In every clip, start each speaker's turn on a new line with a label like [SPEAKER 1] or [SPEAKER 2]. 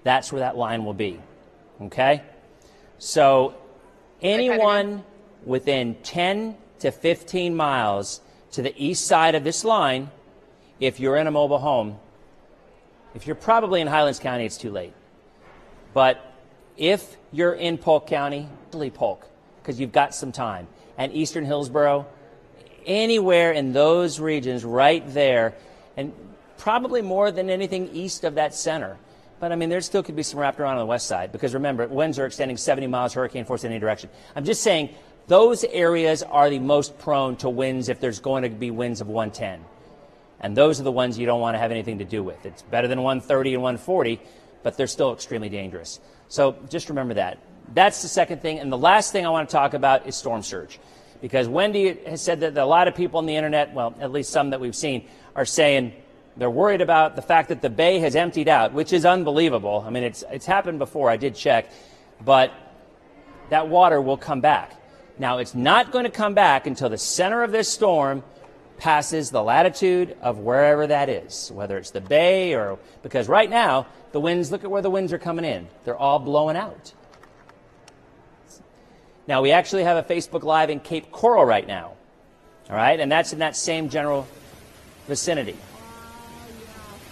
[SPEAKER 1] that's where that line will be. Okay? So anyone within 10 to 15 miles to the east side of this line, if you're in a mobile home, if you're probably in Highlands County, it's too late. But if you're in Polk County, Polk, because you've got some time, and eastern Hillsborough, anywhere in those regions right there, and probably more than anything east of that center. But, I mean, there still could be some wrapped around on the west side because, remember, winds are extending 70 miles hurricane force in any direction. I'm just saying those areas are the most prone to winds if there's going to be winds of 110. And those are the ones you don't want to have anything to do with. It's better than 130 and 140, but they're still extremely dangerous. So just remember that. That's the second thing. And the last thing I want to talk about is storm surge. Because Wendy has said that a lot of people on the internet, well, at least some that we've seen, are saying they're worried about the fact that the bay has emptied out, which is unbelievable. I mean, it's happened before. I did check. But that water will come back. Now, it's not going to come back until the center of this storm passes the latitude of wherever that is, whether it's the bay or because right now, the winds, look at where the winds are coming in. They're all blowing out. Now, we actually have a Facebook Live in Cape Coral right now. All right? And that's in that same general vicinity.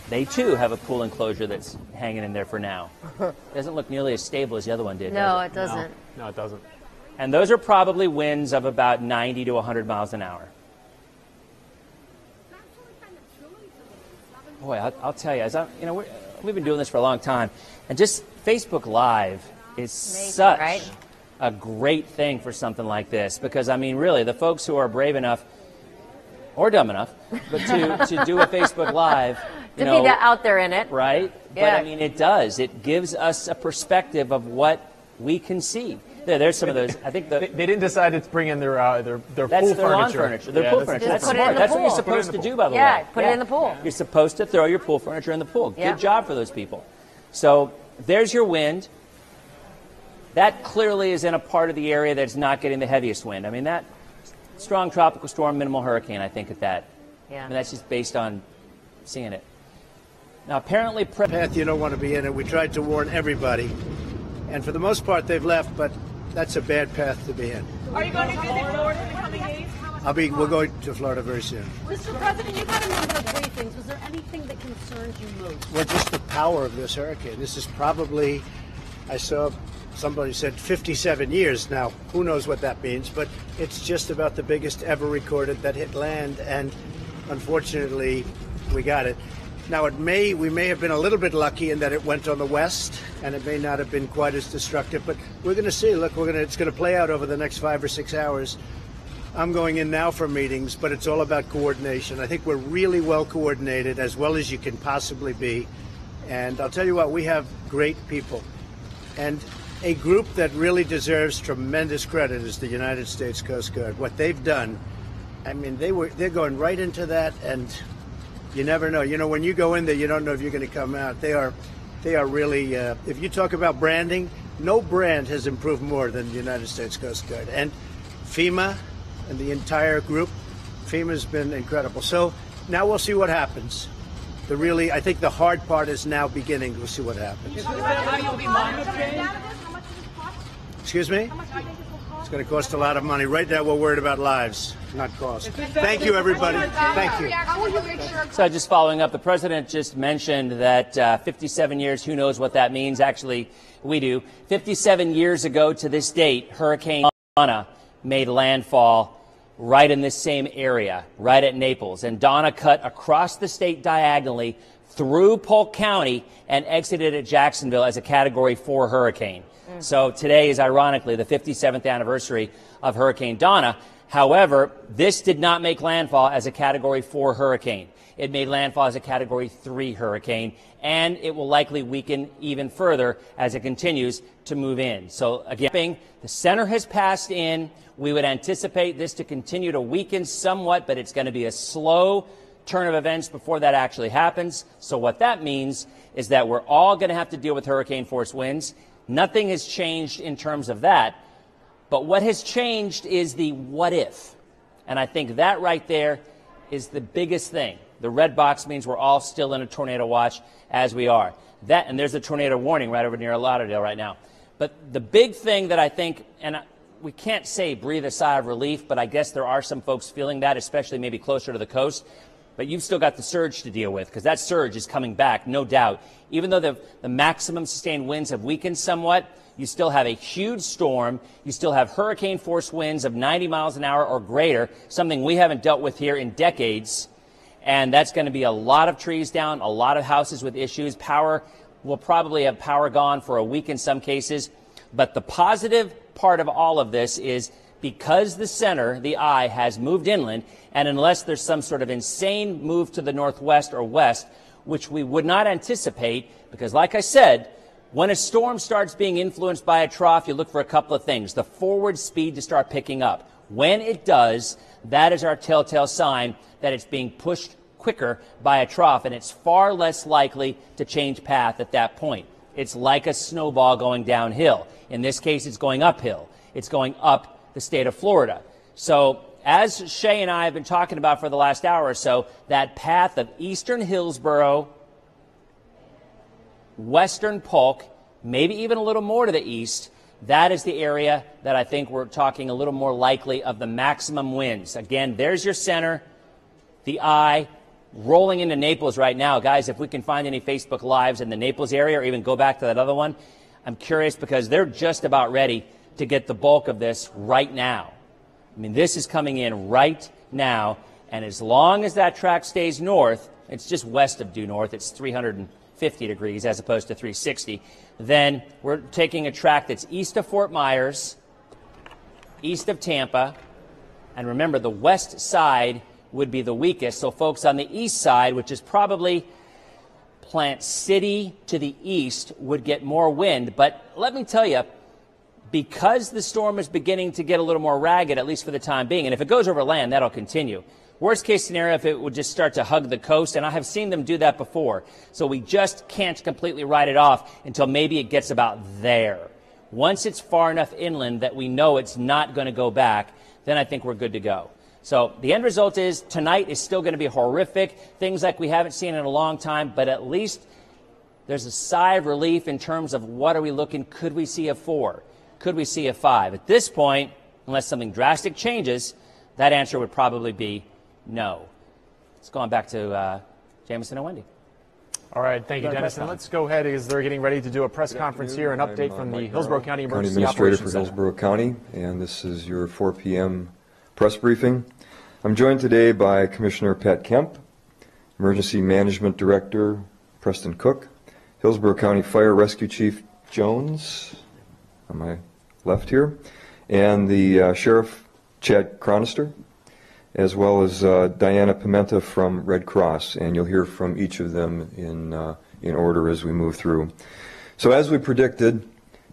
[SPEAKER 1] They, too, have a pool enclosure that's hanging in there for now. It doesn't look nearly as stable as the other one did.
[SPEAKER 2] No, it doesn't.
[SPEAKER 3] No, it doesn't.
[SPEAKER 1] And those are probably winds of about 90 to 100 miles an hour. Boy, I'll tell you, we've been doing this for a long time, and just Facebook Live is such a great thing for something like this because, I mean, really, the folks who are brave enough or dumb enough, but to do a Facebook Live,
[SPEAKER 2] to be out there in it,
[SPEAKER 1] right? Yeah. But I mean, it does. It gives us a perspective of what we can see. There's some of those. I think
[SPEAKER 3] they didn't decide to bring in their pool
[SPEAKER 1] their
[SPEAKER 3] furniture.
[SPEAKER 1] Lawn furniture. Their pool furniture. That's smart. That's what you're supposed to do, by the way.
[SPEAKER 2] Yeah, put it in the pool.
[SPEAKER 1] You're supposed to throw your pool furniture in the pool. Good job for those people. So there's your wind. That clearly is in a part of the area that's not getting the heaviest wind. I mean, that strong tropical storm, minimal hurricane, I think, at that.
[SPEAKER 2] Yeah.
[SPEAKER 1] I mean, that's just based on seeing it. Now, apparently...
[SPEAKER 4] path you don't want to be in it. We tried to warn everybody. And for the most part, they've left, but that's a bad path to be in.
[SPEAKER 5] Are you going to visit Florida in the coming days?
[SPEAKER 4] We're going to Florida very soon.
[SPEAKER 5] Mr. President, you've had a number of briefings. Was there anything that concerns you most?
[SPEAKER 4] Well, just the power of this hurricane. This is probably, I saw somebody said 57 years now. Who knows what that means? But it's just about the biggest ever recorded that hit land, and unfortunately, we got it. Now, we may have been a little bit lucky in that it went on the west, and it may not have been quite as destructive. But we're going to see. Look, it's going to play out over the next 5 or 6 hours. I'm going in now for meetings, but it's all about coordination. I think we're really well coordinated, as well as you can possibly be. And I'll tell you what, we have great people, and a group that really deserves tremendous credit is the United States Coast Guard. What they've done, I mean, they're going right into that, and you never know. You know, when you go in there, you don't know if you're going to come out. They are really, if you talk about branding, no brand has improved more than the United States Coast Guard. And FEMA and the entire group, FEMA's been incredible. So now we'll see what happens. I think the hard part is now beginning. We'll see what happens. Excuse me? It's going to cost a lot of money. Right now, we're worried about lives, not cost. Thank you, everybody. Thank you.
[SPEAKER 1] So just following up, the president just mentioned that 57 years, who knows what that means? Actually, we do. 57 years ago to this date, Hurricane Donna made landfall right in this same area, right at Naples. And Donna cut across the state diagonally through Polk County and exited at Jacksonville as a Category 4 hurricane. So today is, ironically, the 57th anniversary of Hurricane Donna. However, this did not make landfall as a Category 4 hurricane. It made landfall as a Category 3 hurricane, and it will likely weaken even further as it continues to move in. So again, the center has passed in. We would anticipate this to continue to weaken somewhat, but it's going to be a slow turn of events before that actually happens. So what that means is that we're all going to have to deal with hurricane force winds. Nothing has changed in terms of that. But what has changed is the what if. And I think that right there is the biggest thing. The red box means we're all still in a tornado watch as we are. And there's a tornado warning right over near Lauderdale right now. But the big thing that I think, and we can't say breathe a sigh of relief, but I guess there are some folks feeling that, especially maybe closer to the coast. But you've still got the surge to deal with, because that surge is coming back, no doubt. Even though the maximum sustained winds have weakened somewhat, you still have a huge storm. You still have hurricane force winds of 90 miles an hour or greater, something we haven't dealt with here in decades. And that's going to be a lot of trees down, a lot of houses with issues. Power, we'll probably have power gone for a week in some cases. But the positive part of all of this is because the center, the eye, has moved inland, and unless there's some sort of insane move to the northwest or west, which we would not anticipate, because like I said, when a storm starts being influenced by a trough, you look for a couple of things. The forward speed to start picking up. When it does, that is our telltale sign that it's being pushed quicker by a trough, and it's far less likely to change path at that point. It's like a snowball going downhill. In this case, it's going uphill. It's going up the state of Florida. So as Shay and I have been talking about for the last hour or so, that path of eastern Hillsborough, western Polk, maybe even a little more to the east, that is the area that I think we're talking a little more likely of the maximum winds. Again, there's your center, the eye, rolling into Naples right now. Guys, if we can find any Facebook Lives in the Naples area or even go back to that other one, I'm curious because they're just about ready to get the bulk of this right now. I mean, this is coming in right now, and as long as that track stays north, it's just west of due north, it's 350 degrees as opposed to 360, then we're taking a track that's east of Fort Myers, east of Tampa, and remember the west side would be the weakest. So folks on the east side, which is probably Plant City to the east, would get more wind. But let me tell you, because the storm is beginning to get a little more ragged, at least for the time being, and if it goes over land, that'll continue. Worst case scenario, if it would just start to hug the coast, and I have seen them do that before. So we just can't completely write it off until maybe it gets about there. Once it's far enough inland that we know it's not going to go back, then I think we're good to go. So the end result is tonight is still going to be horrific, things like we haven't seen in a long time, but at least there's a sigh of relief in terms of what are we looking, could we see a 4? Could we see a 5? At this point, unless something drastic changes, that answer would probably be no. Let's go on back to Jameson and Wendy.
[SPEAKER 3] All right, thank you, Dennis. And let's go ahead as they're getting ready to do a press conference here, an update from the Hillsborough County Emergency
[SPEAKER 6] Administrator
[SPEAKER 3] Operations
[SPEAKER 6] for Hillsborough County, and this is your 4 p.m. press briefing. I'm joined today by Commissioner Pat Kemp, Emergency Management Director Preston Cook, Hillsborough County Fire Rescue Chief Jones, on my left here, and the Sheriff Chad Chronister, as well as Diana Pimenta from Red Cross, and you'll hear from each of them in order as we move through. So as we predicted,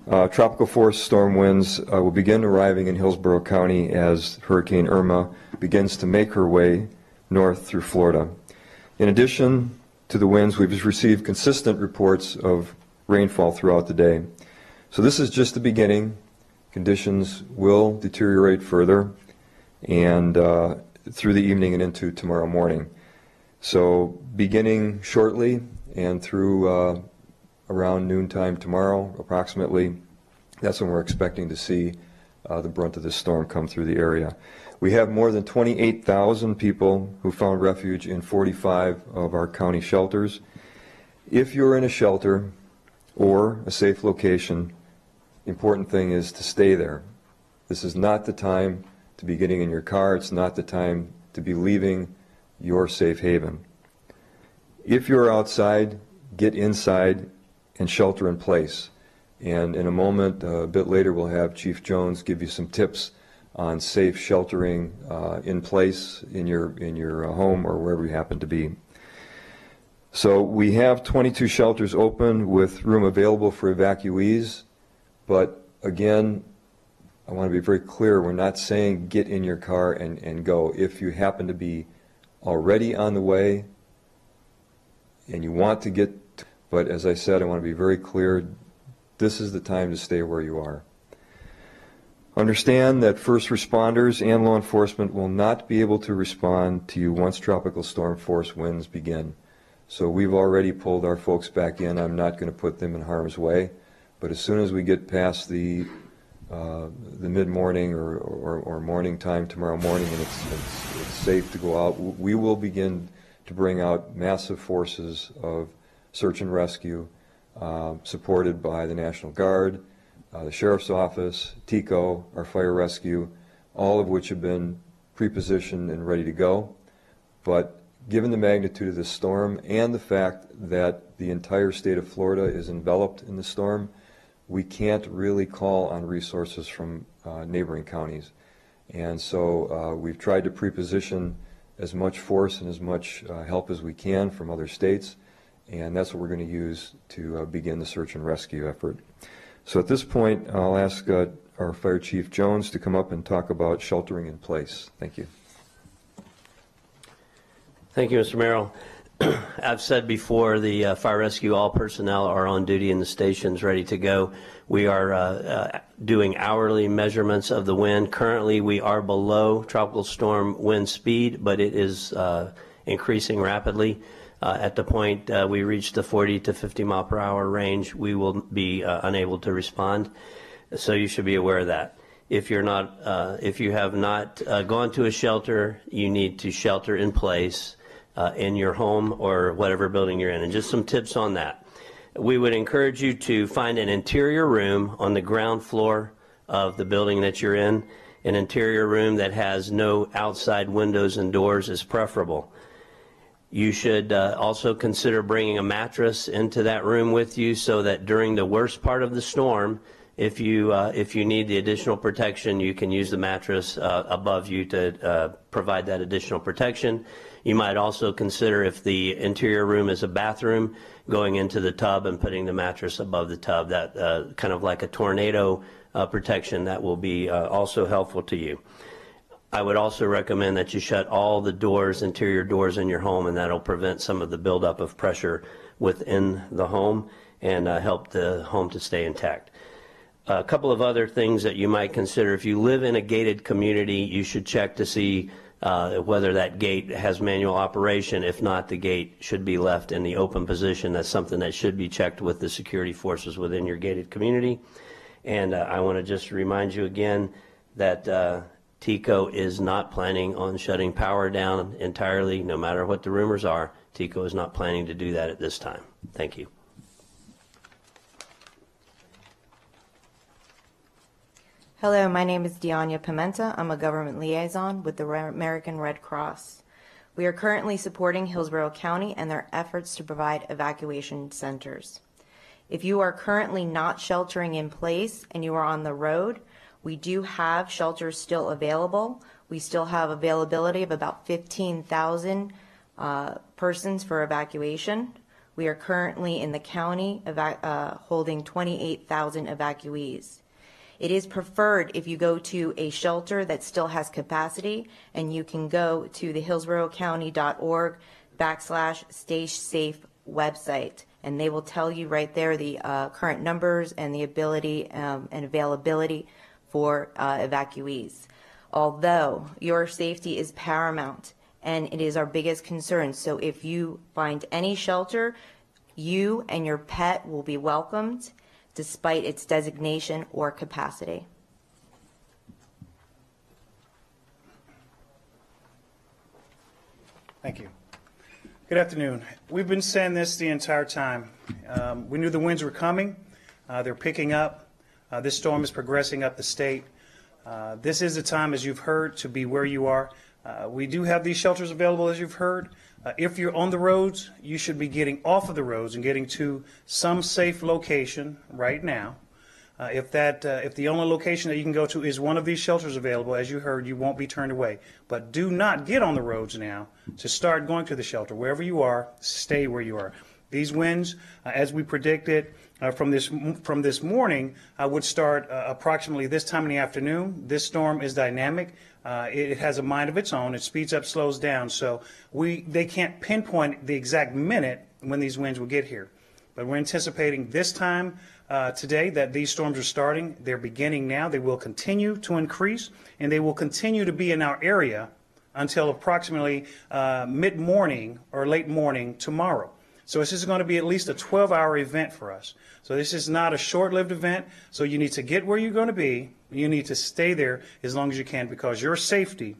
[SPEAKER 6] tropical force storm winds will begin arriving in Hillsborough County as Hurricane Irma begins to make her way north through Florida. In addition to the winds, we've received consistent reports of rainfall throughout the day. So this is just the beginning. Conditions will deteriorate further and through the evening and into tomorrow morning. So beginning shortly and through around noontime tomorrow, approximately, that's when we're expecting to see the brunt of this storm come through the area. We have more than 28,000 people who found refuge in 45 of our county shelters. If you're in a shelter or a safe location, the important thing is to stay there. This is not the time to be getting in your car. It's not the time to be leaving your safe haven. If you're outside, get inside and shelter in place. And in a moment, a bit later, we'll have Chief Jones give you some tips on safe sheltering in place in your home or wherever you happen to be. So we have 22 shelters open with room available for evacuees, but again, I want to be very clear, we're not saying get in your car and go. If you happen to be already on the way and you want to get, but as I said, I want to be very clear, this is the time to stay where you are. Understand that first responders and law enforcement will not be able to respond to you once tropical storm force winds begin. So we've already pulled our folks back in. I'm not going to put them in harm's way. But as soon as we get past the mid-morning or morning time tomorrow morning and it's safe to go out, we will begin to bring out massive forces of search and rescue supported by the National Guard, the Sheriff's Office, TICO, our fire rescue, all of which have been pre-positioned and ready to go. But given the magnitude of this storm and the fact that the entire state of Florida is enveloped in the storm, we can't really call on resources from neighboring counties. And so we've tried to pre-position as much force and as much help as we can from other states, and that's what we're going to use to begin the search and rescue effort. So at this point, I'll ask our Fire Chief Jones to come up and talk about sheltering in place. Thank you.
[SPEAKER 7] Thank you, Mr. Merrill. I've said before, the fire rescue, all personnel are on duty in the stations ready to go. We are doing hourly measurements of the wind. Currently, we are below tropical storm wind speed, but it is increasing rapidly. At the point we reach the 40 to 50 mile per hour range, we will be unable to respond. So you should be aware of that. If you're not, if you have not gone to a shelter, you need to shelter in place in your home or whatever building you're in. And just some tips on that. We would encourage you to find an interior room on the ground floor of the building that you're in. An interior room that has no outside windows and doors is preferable. You should also consider bringing a mattress into that room with you so that during the worst part of the storm, if you need the additional protection, you can use the mattress above you to provide that additional protection. You might also consider, if the interior room is a bathroom, going into the tub and putting the mattress above the tub. That kind of like a tornado protection, that will be also helpful to you. I would also recommend that you shut all the doors, interior doors in your home, and that'll prevent some of the buildup of pressure within the home and help the home to stay intact. A couple of other things that you might consider: if you live in a gated community, you should check to see whether that gate has manual operation. If not, the gate should be left in the open position. That's something that should be checked with the security forces within your gated community. And I want to just remind you again that TICO is not planning on shutting power down entirely, no matter what the rumors are. TICO is not planning to do that at this time. Thank you.
[SPEAKER 8] Hello, my name is Deania Pimenta. I'm a government liaison with the American Red Cross. We are currently supporting Hillsborough County and their efforts to provide evacuation centers. If you are currently not sheltering in place and you are on the road, we do have shelters still available. We still have availability of about 15,000 persons for evacuation. We are currently in the county holding 28,000 evacuees. It is preferred if you go to a shelter that still has capacity, and you can go to the hillsboroughcounty.org/StaySafe website, and they will tell you right there the current numbers and the ability and availability for evacuees. Although your safety is paramount and it is our biggest concern, so if you find any shelter, you and your pet will be welcomed despite its designation or capacity.
[SPEAKER 9] Thank you. Good afternoon. We've been saying this the entire time. We knew the winds were coming. They're picking up. This storm is progressing up the state. This is the time, as you've heard, to be where you are. We do have these shelters available, as you've heard. If you're on the roads, you should be getting off of the roads and getting to some safe location right now. If the only location that you can go to is one of these shelters available, as you heard, you won't be turned away. But do not get on the roads now to start going to the shelter. Wherever you are, stay where you are. These winds, as we predicted from this morning, would start approximately this time in the afternoon. This storm is dynamic. It has a mind of its own. It speeds up, slows down. So they can't pinpoint the exact minute when these winds will get here. But we're anticipating this time today that these storms are starting. They're beginning now. They will continue to increase, and they will continue to be in our area until approximately mid-morning or late morning tomorrow. So this is going to be at least a 12-hour event for us. So this is not a short-lived event. So you need to get where you're going to be. You need to stay there as long as you can, because your safety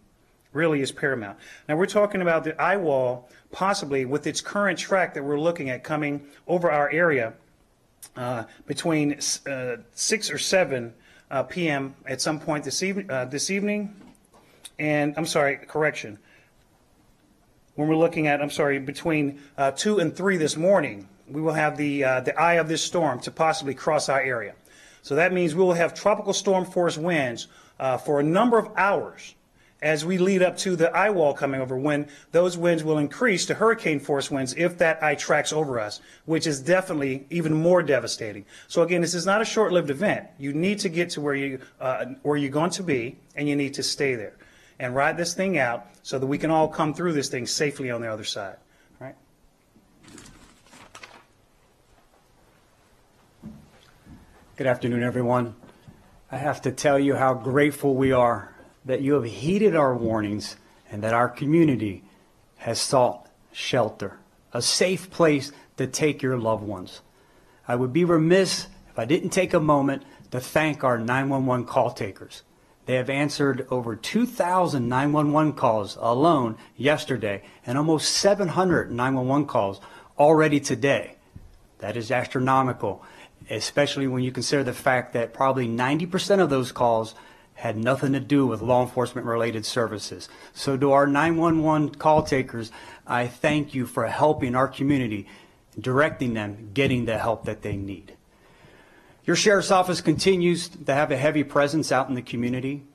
[SPEAKER 9] really is paramount. Now we're talking about the eye wall, possibly with its current track that we're looking at coming over our area between 6 or 7 p.m. at some point this evening. And I'm sorry, correction. When we're looking at, between 2 and 3 this morning, we will have the eye of this storm to possibly cross our area. So that means we will have tropical storm force winds for a number of hours as we lead up to the eye wall coming over, when those winds will increase to hurricane force winds if that eye tracks over us, which is definitely even more devastating. So again, this is not a short-lived event. You need to get to where you're going to be, and you need to stay there and ride this thing out so that we can all come through this thing safely on the other side. All right?
[SPEAKER 10] Good afternoon, everyone. I have to tell you how grateful we are that you have heeded our warnings and that our community has sought shelter, a safe place to take your loved ones. I would be remiss if I didn't take a moment to thank our 911 call takers. They have answered over 2,000 911 calls alone yesterday and almost 700 911 calls already today. That is astronomical, especially when you consider the fact that probably 90% of those calls had nothing to do with law enforcement related services. So to our 911 call takers, I thank you for helping our community, directing them, getting the help that they need. Your sheriff's office continues to have a heavy presence out in the community.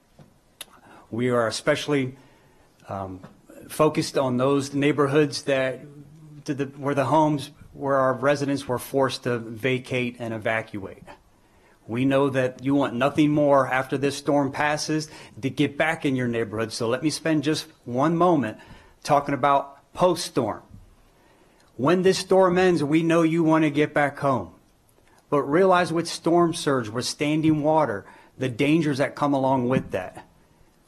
[SPEAKER 10] We are especially focused on those neighborhoods where our residents were forced to vacate and evacuate. We know that you want nothing more after this storm passes to get back in your neighborhood. So let me spend just one moment talking about post-storm. When this storm ends, we know you want to get back home. But realize with storm surge, with standing water, the dangers that come along with that.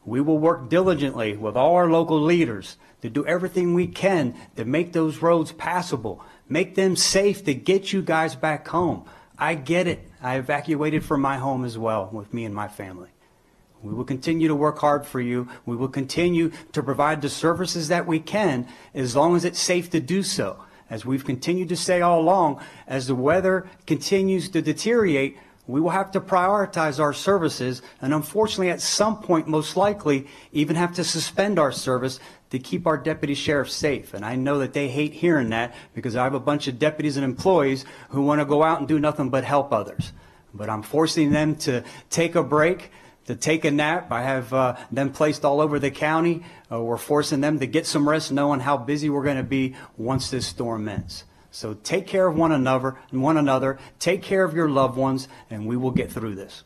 [SPEAKER 10] We will work diligently with all our local leaders to do everything we can to make those roads passable, make them safe to get you guys back home. I get it. I evacuated from my home as well with me and my family. We will continue to work hard for you. We will continue to provide the services that we can as long as it's safe to do so. As we've continued to say all along, as the weather continues to deteriorate, we will have to prioritize our services and unfortunately at some point most likely even have to suspend our service to keep our deputy sheriffs safe. And I know that they hate hearing that because I have a bunch of deputies and employees who want to go out and do nothing but help others. But I'm forcing them to take a break, to take a nap. I have them placed all over the county. We're forcing them to get some rest knowing how busy we're going to be once this storm ends. So take care of one another, take care of your loved ones, and we will get through this.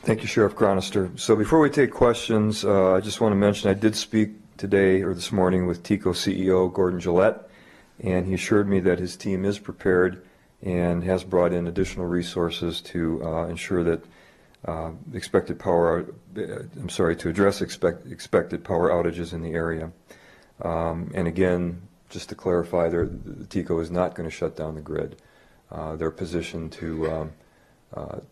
[SPEAKER 6] Thank you, Sheriff Chronister. So before we take questions, I just want to mention I did speak today or this morning with TECO CEO Gordon Gillette, and he assured me that his team is prepared and has brought in additional resources to ensure that to address expected power outages in the area. And again, just to clarify, the TECO is not going to shut down the grid. They're positioned to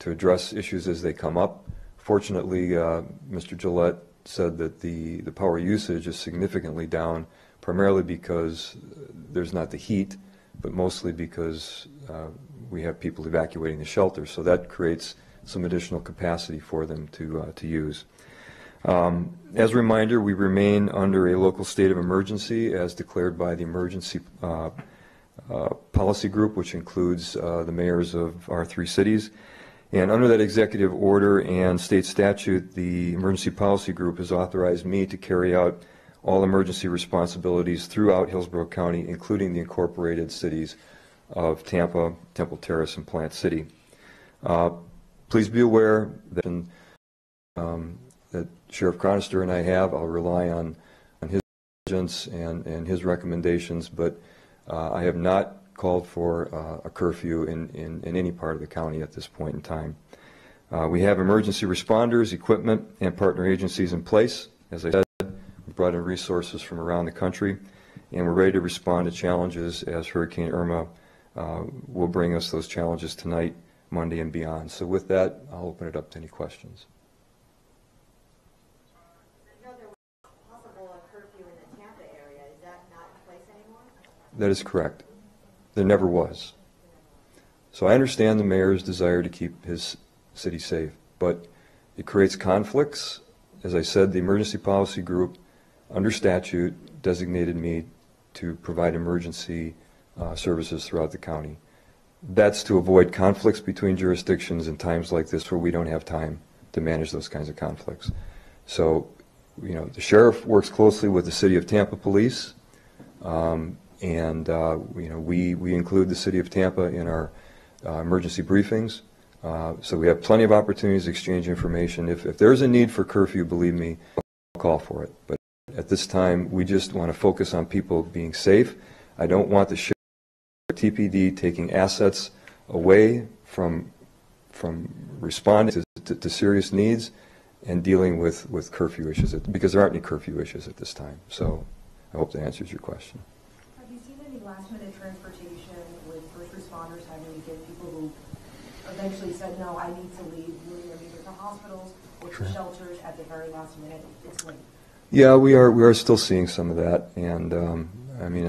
[SPEAKER 6] address issues as they come up. Fortunately, Mr. Gillette said that the power usage is significantly down, primarily because there's not the heat, but mostly because we have people evacuating the shelter. So that creates some additional capacity for them to use. As a reminder, we remain under a local state of emergency as declared by the Emergency Policy Group, which includes the mayors of our 3 cities. And under that executive order and state statute, the Emergency Policy Group has authorized me to carry out all emergency responsibilities throughout Hillsborough County, including the incorporated cities of Tampa, Temple Terrace, and Plant City. Please be aware that Sheriff Chronister and I have, I'll rely on his and his recommendations, but I have not called for a curfew in any part of the county at this point in time. We have emergency responders, equipment, and partner agencies in place. As I said, we brought in resources from around the country, and we're ready to respond to challenges as Hurricane Irma will bring us those challenges tonight, Monday, and beyond. So with that, I'll open it up to any questions. That is correct. There never was. So I understand the mayor's desire to keep his city safe, but it creates conflicts. As I said, the emergency policy group, under statute, designated me to provide emergency services throughout the county. That's to avoid conflicts between jurisdictions in times like this where we don't have time to manage those kinds of conflicts. So, you know, the sheriff works closely with the City of Tampa Police. You know, we include the City of Tampa in our emergency briefings. So we have plenty of opportunities to exchange information. If there's a need for curfew, believe me, I'll call for it. But at this time, we just want to focus on people being safe. I don't want the sheriff or TPD taking assets away from responding to serious needs and dealing with curfew issues, because there aren't any curfew issues at this time. So I hope that answers your question.
[SPEAKER 11] Last-minute transportation with first responders having to get people who eventually said, no, I need to leave, moving them either to hospitals or to shelters at the very last minute? It's late.
[SPEAKER 6] Yeah, we are still seeing some of that, and I mean,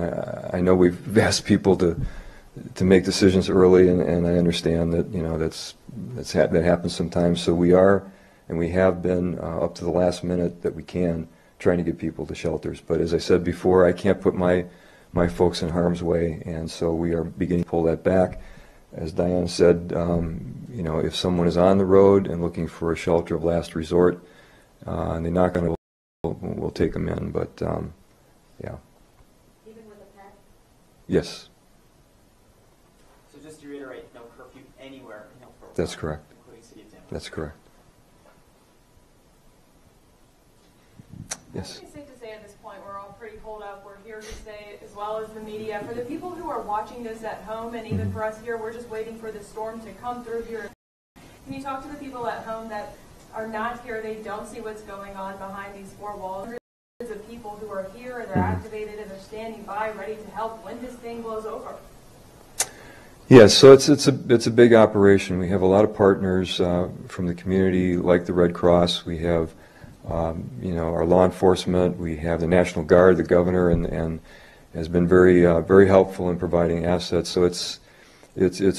[SPEAKER 6] I know we've asked people to make decisions early, and I understand that, you know, that happens sometimes. So we are, and we have been up to the last minute that we can, trying to get people to shelters. But as I said before, I can't put my folks in harm's way, and so we are beginning to pull that back. As Diana said, you know, if someone is on the road and looking for a shelter of last resort, and they knock on it, we'll take them in. But yeah.
[SPEAKER 11] Even with a pet?
[SPEAKER 6] Yes.
[SPEAKER 12] So just to reiterate, no curfew anywhere in Hillsborough.
[SPEAKER 6] That's correct.
[SPEAKER 12] Including City of Tampa.
[SPEAKER 6] That's correct. Yes.
[SPEAKER 13] I think it's safe to say at this point we're all pretty holed up. We're here to stay, as well as the media. For the people who are watching this at home, and even for us here, we're just waiting for the storm to come through here. Can you talk to the people at home that are not here? They don't see what's going on behind these four walls. Hundreds of people who are here, they're activated, and they're standing by, ready to help when this thing blows over.
[SPEAKER 6] Yes, so it's a big operation. We have a lot of partners from the community, like the Red Cross. We have you know, our law enforcement. We have the National Guard, the governor, and has been very helpful in providing assets. So it's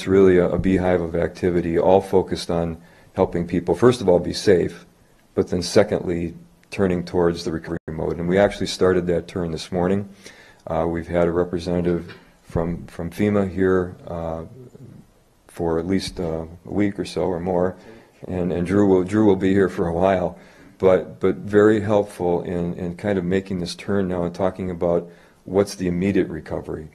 [SPEAKER 6] really a beehive of activity, all focused on helping people, first of all, be safe, but then secondly, turning towards the recovery mode. And we actually started that turn this morning. We've had a representative from FEMA here for at least a week or so or more, and Drew will be here for a while. But very helpful in kind of making this turn now and talking about what's the immediate recovery.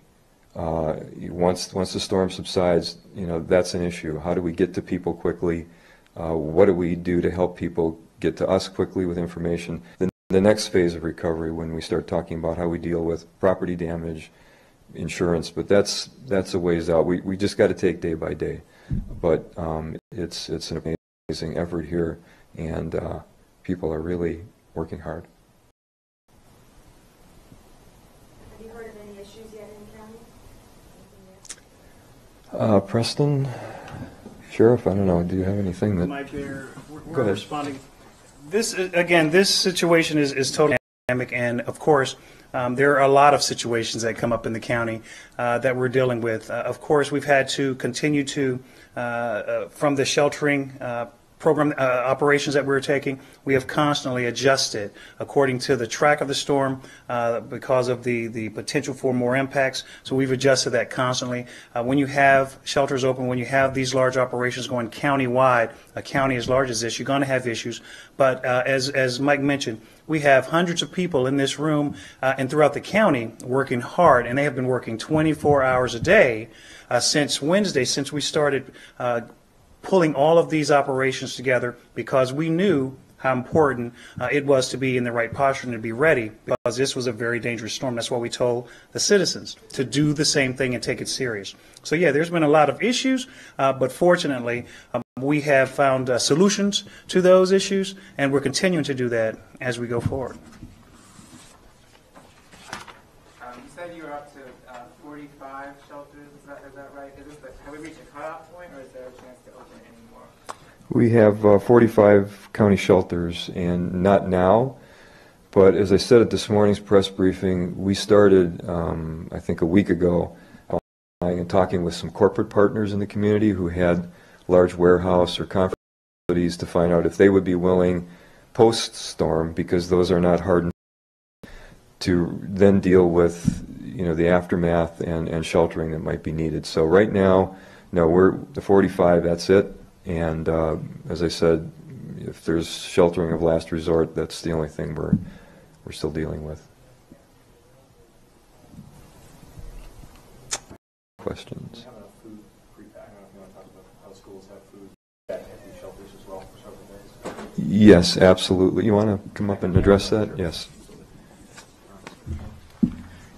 [SPEAKER 6] Once the storm subsides, you know, that's an issue. How do we get to people quickly? What do we do to help people get to us quickly with information? Then the next phase of recovery, when we start talking about how we deal with property damage, insurance, but that's a ways out. We just got to take day by day. But it's an amazing effort here, and people are really working hard.
[SPEAKER 11] Have you heard of any issues yet in the county?
[SPEAKER 6] Preston, Sheriff, I don't know. Do you have anything that?
[SPEAKER 9] Mike, we're
[SPEAKER 6] Go ahead.
[SPEAKER 9] responding. This situation is totally dynamic, and of course, there are a lot of situations that come up in the county that we're dealing with. Of course, we've had to continue to, from the sheltering program operations that we're taking, we have constantly adjusted according to the track of the storm because of the potential for more impacts. So we've adjusted that constantly. When you have shelters open, when you have these large operations going county-wide, a county as large as this, you're going to have issues. But as Mike mentioned, we have hundreds of people in this room and throughout the county working hard, and they have been working 24 hours a day since Wednesday, since we started pulling all of these operations together, because we knew how important it was to be in the right posture and to be ready, because this was a very dangerous storm. That's why we told the citizens to do the same thing and take it serious. So yeah, there's been a lot of issues, but fortunately, we have found solutions to those issues, and we're continuing to do that as we go forward.
[SPEAKER 12] You said you were up to 45 shelters. Is that right? Have we reached a cutoff point, or is there a chance to open any more?
[SPEAKER 6] We have 45 county shelters, and not now, but as I said at this morning's press briefing, we started, I think, a week ago, and talking with some corporate partners in the community who had large warehouse or conference facilities to find out if they would be willing post-storm, because those are not hardened, to then deal with, you know, the aftermath and sheltering that might be needed. So right now, no, we're the 45, that's it. And as I said, if there's sheltering of last resort, that's the only thing we're still dealing with. Questions? Yes, absolutely. You want to come up and address that? Yes.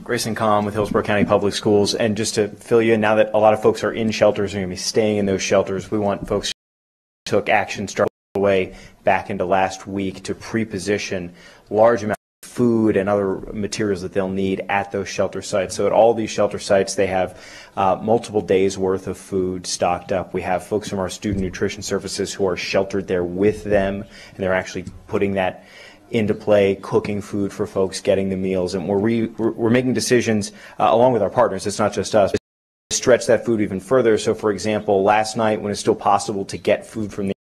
[SPEAKER 14] Grayson Calm with Hillsborough County Public Schools. And just to fill you in, now that a lot of folks are in shelters and going to be staying in those shelters, we want folks who took action straight away back into last week to pre-position large amounts of food and other materials that they'll need at those shelter sites. So at all these shelter sites, they have multiple days worth of food stocked up. We have folks from our student nutrition services who are sheltered there with them, and they're actually putting that into play, cooking food for folks, getting the meals, and we're making decisions along with our partners. It's not just us. Stretch that food even further. So, for example, last night, when it's still possible to get food from the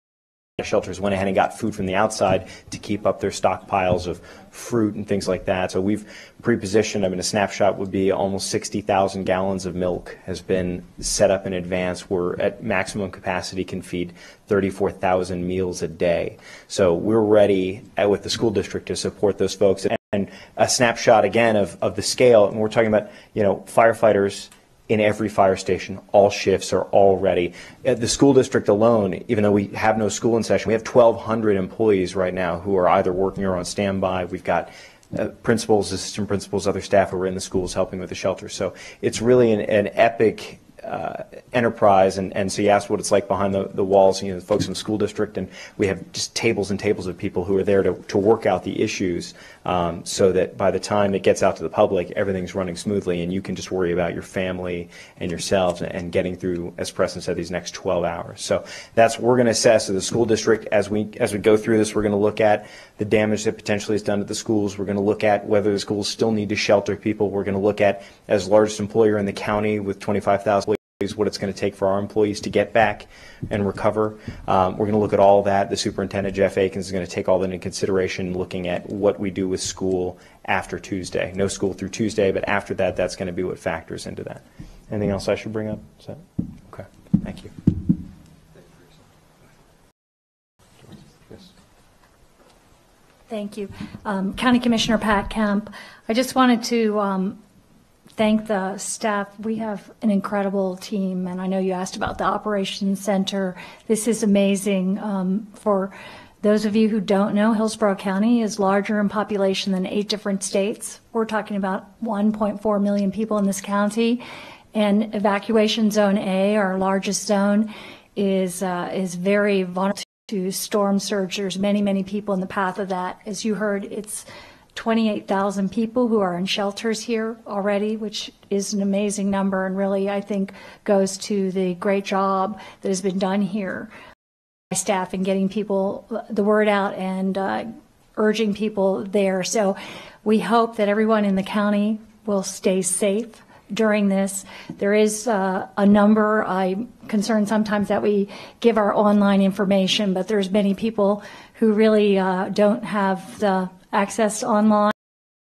[SPEAKER 14] shelters, went ahead and got food from the outside to keep up their stockpiles of fruit and things like that. So we've pre-positioned. I mean, a snapshot would be almost 60,000 gallons of milk has been set up in advance. We're at maximum capacity, can feed 34,000 meals a day. So we're ready with the school district to support those folks. And a snapshot again of the scale. And we're talking about, you know, firefighters in every fire station. All shifts are all ready. At the school district alone, even though we have no school in session, we have 1,200 employees right now who are either working or on standby. We've got principals, assistant principals, other staff who are in the schools helping with the shelter. So it's really an epic enterprise, and so you asked what it's like behind the walls, you know, the folks in the school district, and we have just tables and tables of people who are there to work out the issues so that by the time it gets out to the public, everything's running smoothly and you can just worry about your family and yourselves and getting through, as Preston said, these next 12 hours. So that's what we're going to assess as the school district. As we go through this, we're going to look at the damage that potentially is done to the schools. We're going to look at whether the schools still need to shelter people. We're going to look at, as largest employer in the county with 25,000 what it's going to take for our employees to get back and recover. We're going to look at all that. The superintendent, Jeff Akins, is going to take all that into consideration, looking at what we do with school after Tuesday. No school through Tuesday, but after that, that's going to be what factors into that. Anything else I should bring up? Is that okay? Thank you.
[SPEAKER 15] Thank you. County Commissioner Pat Kemp. I just wanted to thank the staff. We have an incredible team, and I know you asked about the operations center. This is amazing. For those of you who don't know, Hillsborough County is larger in population than 8 different states. We're talking about 1.4 million people in this county, and evacuation zone A, our largest zone, is very vulnerable to storm surge. There's many people in the path of that. As you heard, it's 28,000 people who are in shelters here already, which is an amazing number, and really, I think, goes to the great job that has been done here by staff in getting people the word out and urging people there. So we hope that everyone in the county will stay safe during this. There is a number. I'm concerned sometimes that we give our online information, but there's many people who really don't have the access online.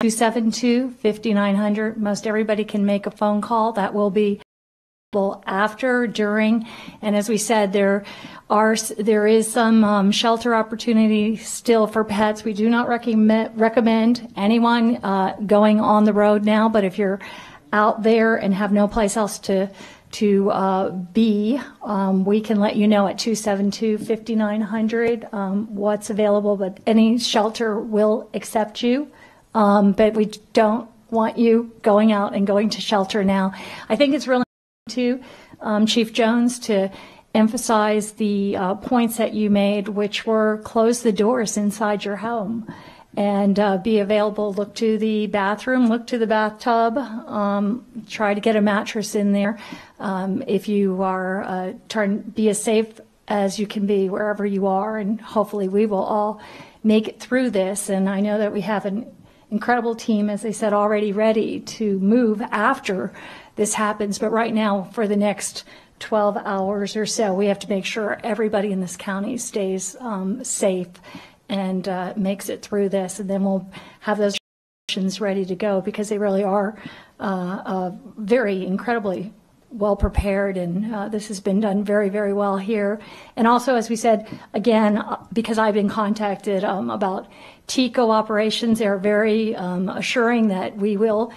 [SPEAKER 15] 272-5900. Most everybody can make a phone call. That will be after, during, and as we said, there is some shelter opportunity still for pets. We do not recommend anyone going on the road now, but if you're out there and have no place else to be. We can let you know at 272-5900 what's available, but any shelter will accept you. But we don't want you going out and going to shelter now. I think it's really important to Chief Jones to emphasize the points that you made, which were close the doors inside your home and be available. Look to the bathroom, look to the bathtub, try to get a mattress in there. If you are be as safe as you can be wherever you are, and hopefully we will all make it through this. And I know that we have an incredible team, as I said, already ready to move after this happens. But right now, for the next 12 hours or so, we have to make sure everybody in this county stays safe and makes it through this. And then we'll have those missions ready to go, because they really are very incredibly well prepared, and this has been done very, very well here. And also, as we said, again, because I've been contacted about TECO operations, they're very assuring that we will,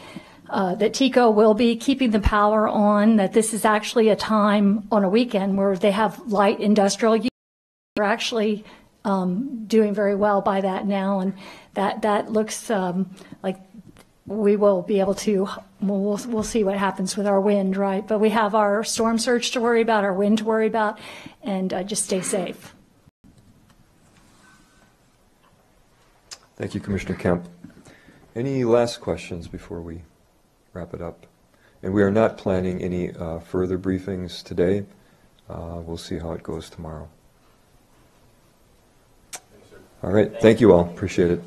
[SPEAKER 15] that TECO will be keeping the power on, that this is actually a time on a weekend where they have light industrial use. We're actually doing very well by that now, and that looks like we will be able to, we'll see what happens with our wind, right? But we have our storm surge to worry about, our wind to worry about, and just stay safe.
[SPEAKER 6] Thank you, Commissioner Kemp. Any last questions before we wrap it up? And we are not planning any further briefings today. We'll see how it goes tomorrow. All right. Thank you all. Appreciate it.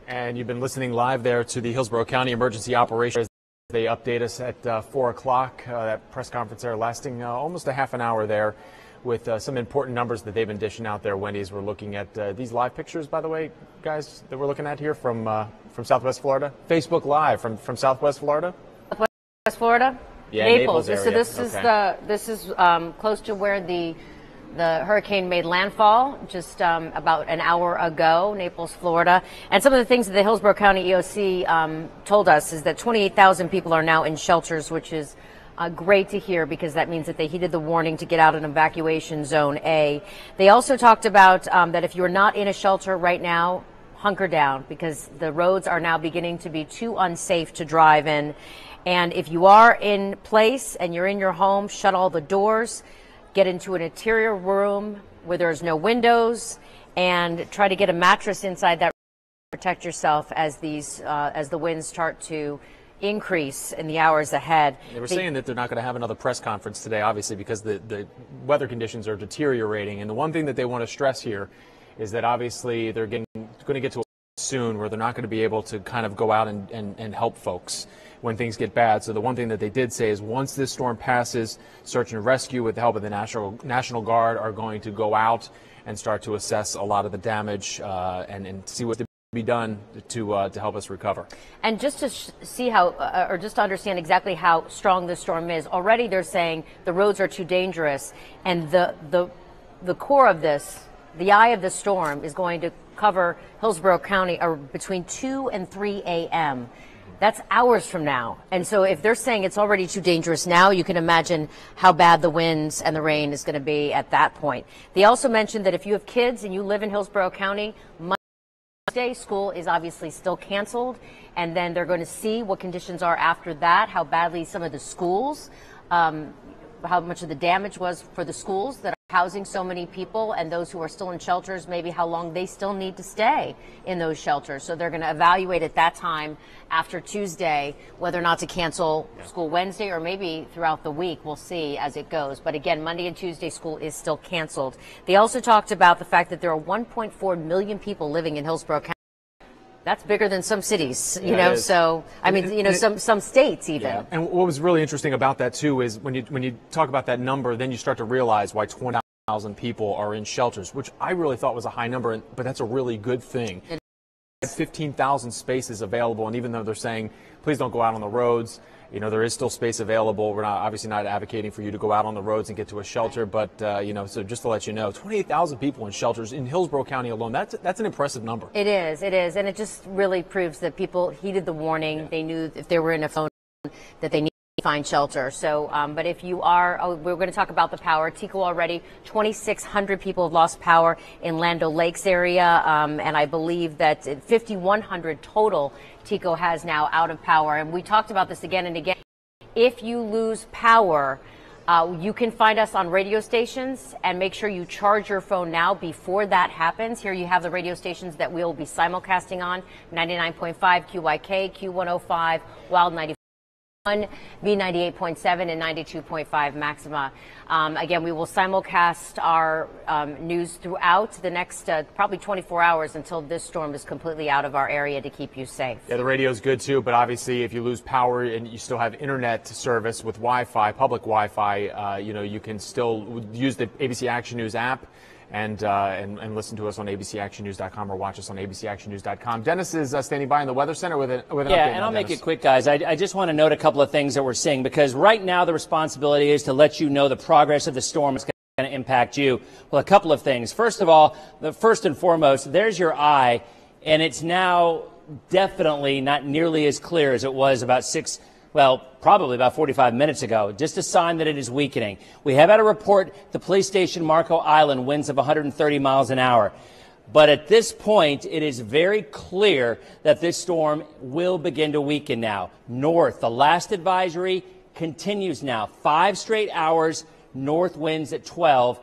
[SPEAKER 3] And you've been listening live there to the Hillsborough County Emergency Operations. They update us at 4 o'clock. That press conference there lasting almost a half an hour there, with some important numbers that they've been dishing out there. Wendy's, we're looking at these live pictures, by the way, guys, that we're looking at here from Southwest Florida. Facebook Live from Southwest Florida.
[SPEAKER 2] Southwest Florida?
[SPEAKER 3] Yeah,
[SPEAKER 2] Naples.
[SPEAKER 3] area.
[SPEAKER 2] So this is close to where the hurricane made landfall just about an hour ago, Naples, Florida. And some of the things that the Hillsborough County EOC told us is that 28,000 people are now in shelters, which is great to hear, because that means that they heeded the warning to get out in evacuation zone A. They also talked about that if you're not in a shelter right now, hunker down, because the roads are now beginning to be too unsafe to drive in. And if you are in place and you're in your home, shut all the doors, get into an interior room where there's no windows, and try to get a mattress inside that, protect yourself as the winds start to increase in the hours ahead.
[SPEAKER 3] They were saying that they're not going to have another press conference today, obviously, because the weather conditions are deteriorating. And the one thing that they want to stress here is that obviously they're going to get to a point soon where they're not going to be able to kind of go out and help folks when things get bad. So the one thing that they did say is once this storm passes, search and rescue with the help of the National Guard are going to go out and start to assess a lot of the damage and see what to be done to help us recover. And just to see how, or just to understand exactly how strong this storm is, already they're saying the roads are too dangerous, and the core of this, the eye of the storm, is going to cover Hillsborough County between 2 and 3 a.m. That's hours from now. And so if they're saying it's already too dangerous now, you can imagine how bad the winds and the rain is going to be at that point. They also mentioned that if you have kids and you live in Hillsborough County, Monday school is obviously still canceled, and then they're going to see what conditions are after that, how badly some of the schools, how much of the damage was for the schools that are housing so many people, and those who are still in shelters, maybe how long they still need to stay in those shelters. So they're going to evaluate at that time after Tuesday whether or not to cancel school Wednesday, or maybe throughout the week. We'll see as it goes. But again, Monday and Tuesday school is still canceled. They also talked about the fact that there are 1.4 million people living in Hillsborough County. That's bigger than some cities, you know, so, I mean, you know, some states even. Yeah. And what was really interesting about that, too, is when you talk about that number, then you start to realize why 20,000 people are in shelters, which I really thought was a high number, but that's a really good thing. 15,000 spaces available, and even though they're saying, please don't go out on the roads, you know, there is still space available. We're obviously not advocating for you to go out on the roads and get to a shelter, but, you know, so just to let you know, 28,000 people in shelters in Hillsborough County alone, that's an impressive number. It is, and it just really proves that people heeded the warning. Yeah. They knew if they were in a phone that they needed
[SPEAKER 2] find shelter. So, but if you are, we're going to talk about the power. TECO already, 2,600 people have lost power in Land O'Lakes area, and I believe that 5,100 total TECO has now out of power. And we talked about this again and again. If you lose power, you can find us on radio stations, and make sure you charge your phone now before that happens. Here you have the radio stations that we will be simulcasting on: 99.5 QYK, Q105, Wild 94. B98.7 and 92.5 Maxima. Again, we will simulcast our news throughout the next probably 24 hours until this storm is completely out of our area to keep you safe.
[SPEAKER 3] Yeah, the radio is good too, but obviously if you lose power and you still have internet service with Wi-Fi, public Wi-Fi, you can still use the ABC Action News app and listen to us on abcactionnews.com or watch us on abcactionnews.com. Dennis is standing by in the Weather Center with an update.
[SPEAKER 1] Yeah, and I'll make it quick, guys. I just want to note a couple of things that we're seeing, because right now the responsibility is to let you know the progress of the storm is going to impact you. Well, a couple of things. First of all, first and foremost, there's your eye, and it's now definitely not nearly as clear as it was about probably about 45 minutes ago. Just a sign that it is weakening. We have had a report, the police station Marco Island, winds of 130 miles an hour. But at this point, it is very clear that this storm will begin to weaken now. North, the last advisory continues now. 5 straight hours, north winds at 12.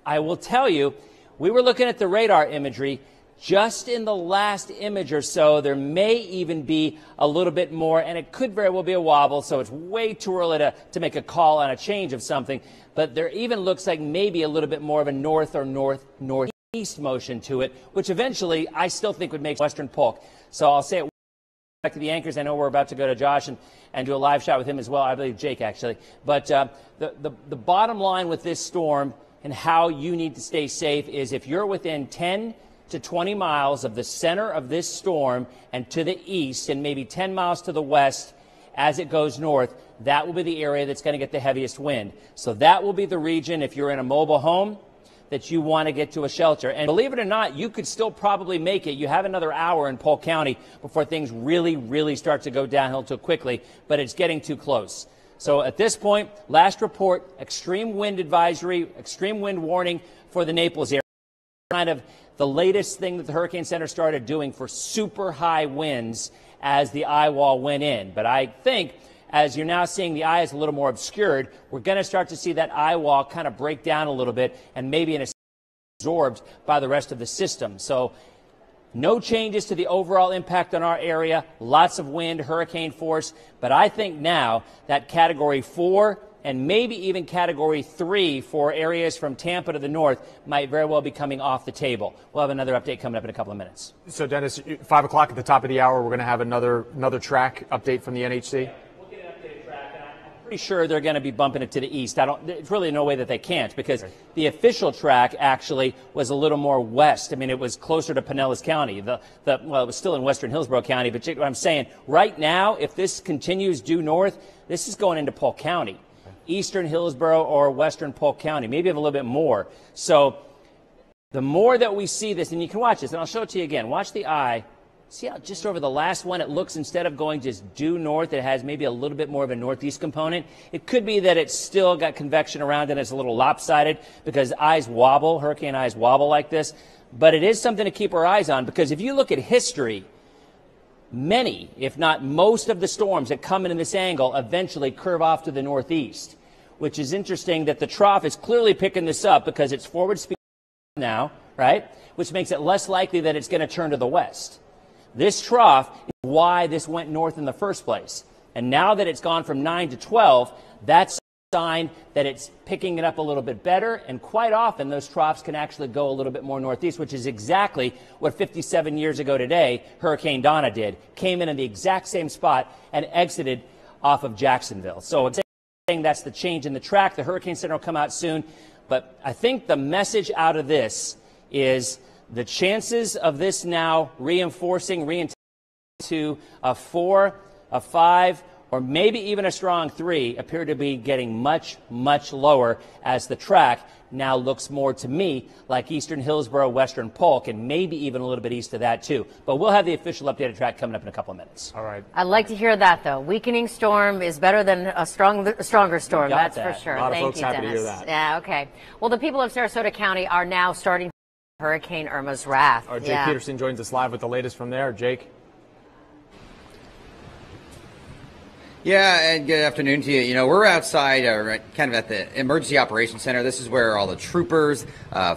[SPEAKER 1] I will tell you, we were looking at the radar imagery. Just in the last image or so, there may even be a little bit more, and it could very well be a wobble, so it's way too early to make a call on a change of something. But there even looks like maybe a little bit more of a north or northeast motion to it, which eventually I still think would make Western Polk. So I'll say it back to the anchors. I know we're about to go to Josh and do a live shot with him as well. I believe Jake, actually. But the bottom line with this storm and how you need to stay safe is if you're within 10 to 20 miles of the center of this storm and to the east and maybe 10 miles to the west as it goes north, that will be the area that's going to get the heaviest wind. So that will be the region, if you're in a mobile home, that you want to get to a shelter. And believe it or not, you could still probably make it. You have another hour in Polk County before things really, really start to go downhill too quickly, but it's getting too close. So at this point, last report, extreme wind advisory, extreme wind warning for the Naples area. Kind of the latest thing that the Hurricane Center started doing for super high winds as the eye wall went in. But I think as you're now seeing the eye is a little more obscured, we're going to start to see that eye wall kind of break down a little bit and maybe absorbed by the rest of the system. So no changes to the overall impact on our area. Lots of wind, hurricane force. But I think now that Category 4 and maybe even Category 3 for areas from Tampa to the north might very well be coming off the table. We'll have another update coming up in a couple of minutes.
[SPEAKER 3] So, Dennis, 5 o'clock at the top of the hour, we're going to have another track update from the NHC?
[SPEAKER 1] We'll get an updated track, and I'm pretty sure they're going to be bumping it to the east. There's really no way that they can't, because the official track actually was a little more west. I mean, it was closer to Pinellas County. Well, it was still in western Hillsborough County, but what I'm saying, right now, if this continues due north, this is going into Polk County. Eastern Hillsborough or western Polk County, maybe have a little bit more. So the more that we see this, and you can watch this, and I'll show it to you again. Watch the eye. See how just over the last one it looks, instead of going just due north, it has maybe a little bit more of a northeast component. It could be that it's still got convection around it and it's a little lopsided because eyes wobble, hurricane eyes wobble like this. But it is something to keep our eyes on, because if you look at history, many, if not most, of the storms that come in this angle eventually curve off to the northeast, which is interesting that the trough is clearly picking this up because it's forward speed now, right? Which makes it less likely that it's going to turn to the west. This trough is why this went north in the first place. And now that it's gone from 9 to 12, that's a sign that it's picking it up a little bit better, and quite often those troughs can actually go a little bit more northeast, which is exactly what 57 years ago today Hurricane Donna did. Came in the exact same spot and exited off of Jacksonville. So I'm saying that's the change in the track. The Hurricane Center will come out soon. But I think the message out of this is the chances of this now reinforcing to a 4, a 5, or maybe even a strong 3 appear to be getting much, much lower as the track now looks more to me like Eastern Hillsborough, Western Polk, and maybe even a little bit east of that too. But we'll have the official updated track coming up in a couple of minutes.
[SPEAKER 3] All right.
[SPEAKER 2] I'd like to hear that, though. Weakening storm is better than a stronger storm, that's for sure.
[SPEAKER 3] A lot of
[SPEAKER 2] Thank
[SPEAKER 3] folks
[SPEAKER 2] you,
[SPEAKER 3] happy
[SPEAKER 2] Dennis.
[SPEAKER 3] to hear that.
[SPEAKER 2] Yeah, okay. Well, the people of Sarasota County are now starting Hurricane Irma's wrath.
[SPEAKER 3] All right, Jake Peterson joins us live with the latest from there. Jake.
[SPEAKER 16] Yeah, and good afternoon to you. You know, we're outside, kind of at the Emergency Operations Center. This is where all the troopers,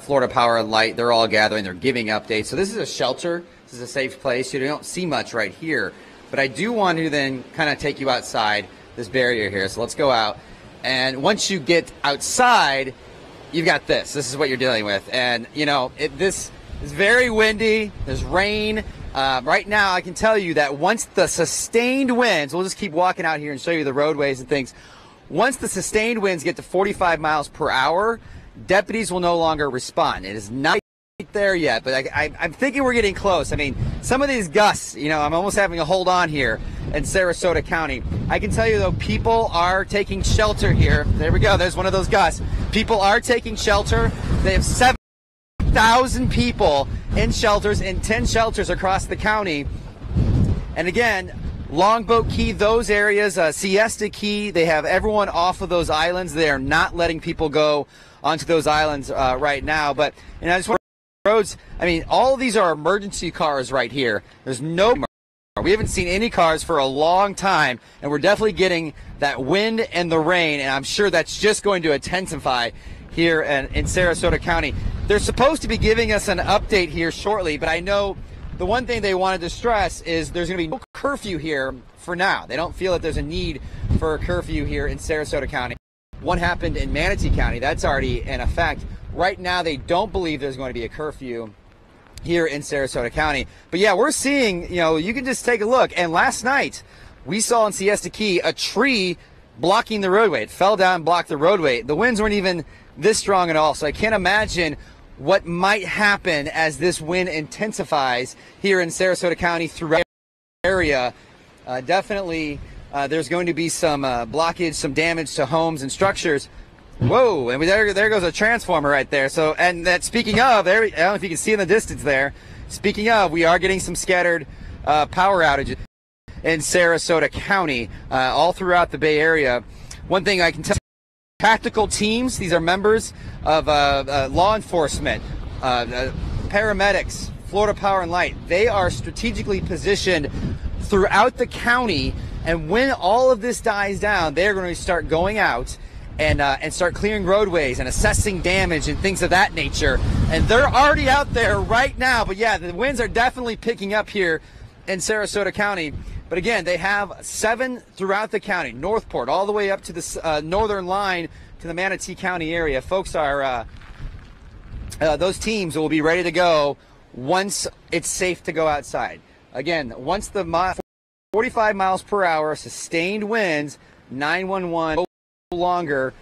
[SPEAKER 16] Florida Power and Light, they're all gathering. They're giving updates. So this is a shelter. This is a safe place. You don't see much right here. But I do want to then kind of take you outside this barrier here. So let's go out. And once you get outside, you've got this. This is what you're dealing with. And, you know, this is very windy. There's rain. Right now, I can tell you that once the sustained winds, we'll just keep walking out here and show you the roadways and things. Once the sustained winds get to 45 miles per hour, deputies will no longer respond. It is not there yet, but I'm thinking we're getting close. I mean, some of these gusts, you know, I'm almost having to hold on here in Sarasota County. I can tell you, though, people are taking shelter here. There we go. There's one of those gusts. People are taking shelter. They have 7,000 people in shelters, in 10 shelters across the county. And again, Longboat Key, those areas, Siesta Key, they have everyone off of those islands. They are not letting people go onto those islands right now. But, you know, I just want roads, I mean, all of these are emergency cars right here. There's no, we haven't seen any cars for a long time, and we're definitely getting that wind and the rain, and I'm sure that's just going to intensify here in Sarasota County. They're supposed to be giving us an update here shortly, but I know the one thing they wanted to stress is there's going to be no curfew here for now. They don't feel that there's a need for a curfew here in Sarasota County. One happened in Manatee County. That's already in effect. Right now, they don't believe there's going to be a curfew here in Sarasota County. But yeah, we're seeing, you know, you can just take a look. And last night, we saw in Siesta Key a tree blocking the roadway. It fell down and blocked the roadway. The winds weren't even this strong at all. So I can't imagine what might happen as this wind intensifies here in Sarasota County throughout the area. Definitely, there's going to be some blockage, some damage to homes and structures. Whoa, and there goes a transformer right there. So, and that, speaking of, there, I don't know if you can see in the distance there, speaking of, we are getting some scattered power outages in Sarasota County, all throughout the Bay Area. One thing I can tell you, tactical teams, these are members of law enforcement, paramedics, Florida Power and Light. They are strategically positioned throughout the county, and when all of this dies down, they're going to start going out and start clearing roadways and assessing damage and things of that nature. And they're already out there right now. But yeah, the winds are definitely picking up here in Sarasota County. But again, they have 7 throughout the county, Northport, all the way up to the northern line to the Manatee County area. Folks are, those teams will be ready to go once it's safe to go outside. Again, once the 45 miles per hour sustained winds, 911 no longer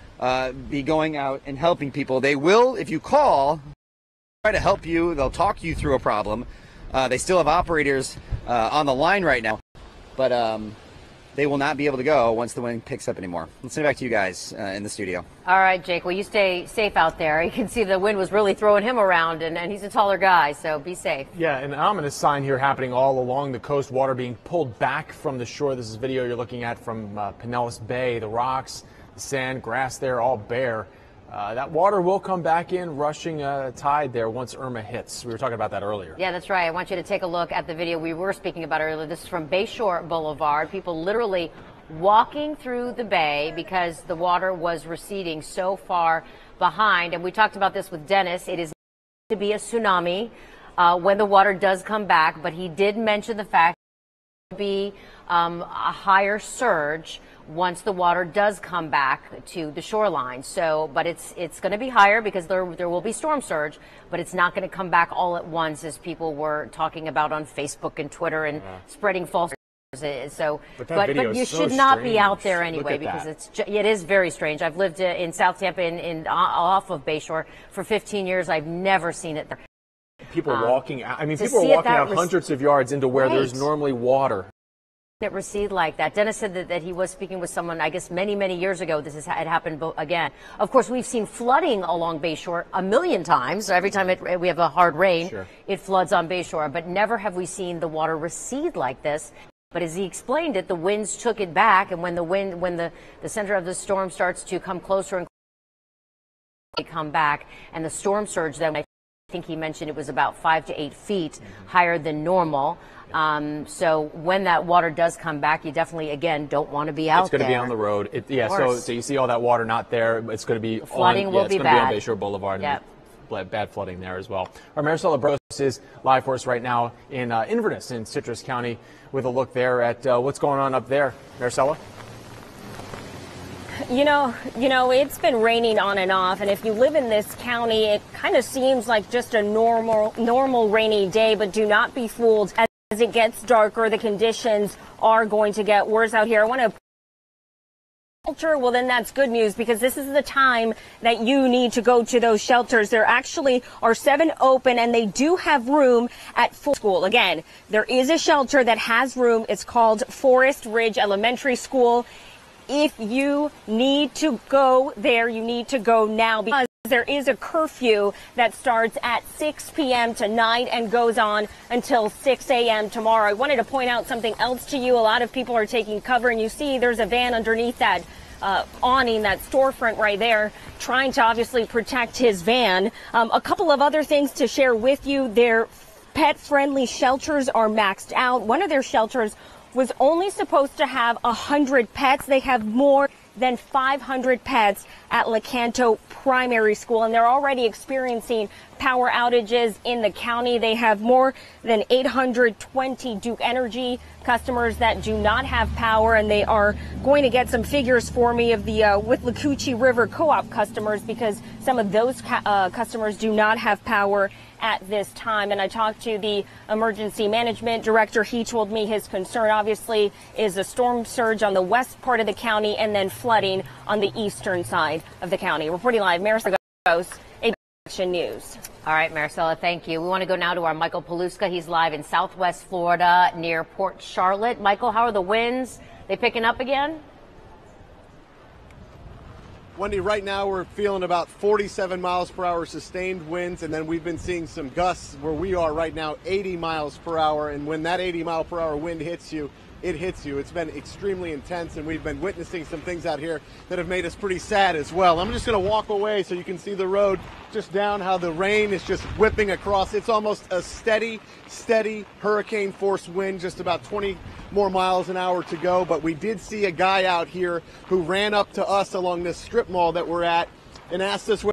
[SPEAKER 16] be going out and helping people. They will, if you call, try to help you. They'll talk you through a problem. They still have operators on the line right now, but they will not be able to go once the wind picks up anymore. Let's send it back to you guys in the studio.
[SPEAKER 2] All right, Jake. Well, you stay safe out there. You can see the wind was really throwing him around, and he's a taller guy, so be safe.
[SPEAKER 3] Yeah, an ominous sign here happening all along the coast. Water being pulled back from the shore. This is video you're looking at from Pinellas Bay. The rocks, the sand, grass there, all bare. That water will come back in, rushing tide there once Irma hits. We were talking about that earlier.
[SPEAKER 2] Yeah, that's right. I want you to take a look at the video we were speaking about earlier. This is from Bayshore Boulevard. People literally walking through the bay because the water was receding so far behind. And we talked about this with Dennis. It is to be a tsunami when the water does come back, but he did mention the fact that there will be a higher surge once the water does come back to the shoreline. So, but it's going to be higher because there will be storm surge, but it's not going to come back all at once as people were talking about on Facebook and Twitter and spreading false. So, but you should not be out there anyway because it is very strange. I've lived in South Tampa in off of Bayshore for 15 years. I've never seen it there.
[SPEAKER 3] People walking out. I mean, people are walking out hundreds of yards into where there's normally water.
[SPEAKER 2] it recede like that. Dennis said that he was speaking with someone, I guess, many years ago. It happened again. Of course, we've seen flooding along Bayshore a million times. Every time we have a hard rain,
[SPEAKER 3] Sure.
[SPEAKER 2] It floods on Bayshore. But never have we seen the water recede like this. But as he explained it, the winds took it back. And when the center of the storm starts to come closer and they come back, and the storm surge then, I think he mentioned it was about 5 to 8 feet higher than normal. So when that water does come back, you definitely, again, don't want to be out there.
[SPEAKER 3] It's going to be on the road. So you see all that water not there. It's going to be
[SPEAKER 2] flooding will be bad.
[SPEAKER 3] It's going to be on Bayshore Boulevard.
[SPEAKER 2] Yep.
[SPEAKER 3] And bad flooding there as well. Our Maricela Bros is live for us right now in Inverness in Citrus County with a look there at what's going on up there. Maricela?
[SPEAKER 17] You know, it's been raining on and off, and if you live in this county, it kind of seems like just a normal rainy day, but do not be fooled. As it gets darker, the conditions are going to get worse out here. I want to shelter, well, then that's good news, because this is the time that you need to go to those shelters. There actually are 7 open, and they do have room at full school. Again, there is a shelter that has room. It's called Forest Ridge Elementary School. If you need to go there, you need to go now, because there is a curfew that starts at 6 p.m. tonight and goes on until 6 a.m. tomorrow. I wanted to point out something else to you. A lot of people are taking cover, and you see there's a van underneath that awning, that storefront right there, trying to obviously protect his van. A couple of other things to share with you. Their pet-friendly shelters are maxed out. One of their shelters was only supposed to have 100 pets. They have more than 500 pets at Lecanto Primary School, and they're already experiencing power outages in the county. They have more than 820 Duke Energy customers that do not have power, and they are going to get some figures for me of the with Lacucci River Co-op customers, because some of those customers do not have power at this time. And I talked to the emergency management director. He told me his concern obviously is a storm surge on the west part of the county and then flooding on the eastern side of the county. Reporting live, Maricela Bros, Action News.
[SPEAKER 2] All right, Maricela, thank you. We want to go now to our Michael Paluska. He's live in Southwest Florida near Port Charlotte. Michael, how are the winds? They picking up again?
[SPEAKER 18] Wendy, right now we're feeling about 47 miles per hour sustained winds, and then we've been seeing some gusts where we are right now 80 miles per hour, and when that 80 mile per hour wind hits you, it hits you. It's been extremely intense, and we've been witnessing some things out here that have made us pretty sad as well. I'm just going to walk away so you can see the road just down, how the rain is just whipping across. It's almost a steady hurricane force wind, just about 20 more miles an hour to go. But we did see a guy out here who ran up to us along this strip mall that we're at and asked us where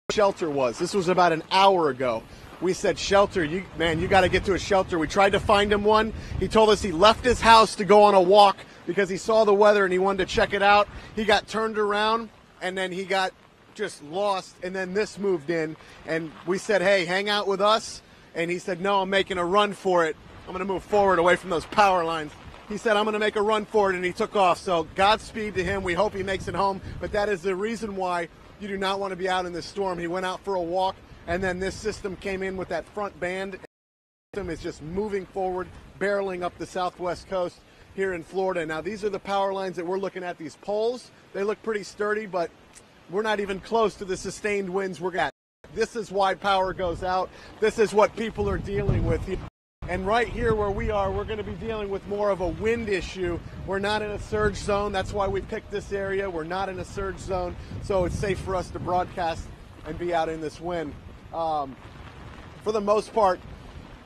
[SPEAKER 18] the shelter was. This was about an hour ago. We said, shelter, you got to get to a shelter. We tried to find him one. He told us he left his house to go on a walk because he saw the weather and he wanted to check it out. He got turned around and then he got just lost, and then this moved in, and we said, hey, hang out with us. And he said, no, I'm making a run for it. I'm going to move forward away from those power lines. He said, I'm going to make a run for it, and he took off. So Godspeed to him. We hope he makes it home. But that is the reason why you do not want to be out in this storm. He went out for a walk, and then this system came in with that front band. The system is just moving forward, barreling up the southwest coast here in Florida. Now, these are the power lines that we're looking at, these poles. They look pretty sturdy, but we're not even close to the sustained winds we're at. This is why power goes out. This is what people are dealing with here. And right here where we are, we're going to be dealing with more of a wind issue. We're not in a surge zone. That's why we picked this area. We're not in a surge zone, so it's safe for us to broadcast and be out in this wind. For the most part,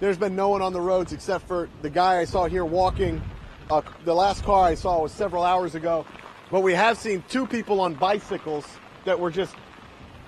[SPEAKER 18] there's been no one on the roads except for the guy I saw here walking. The last car I saw was several hours ago. But we have seen 2 people on bicycles that were just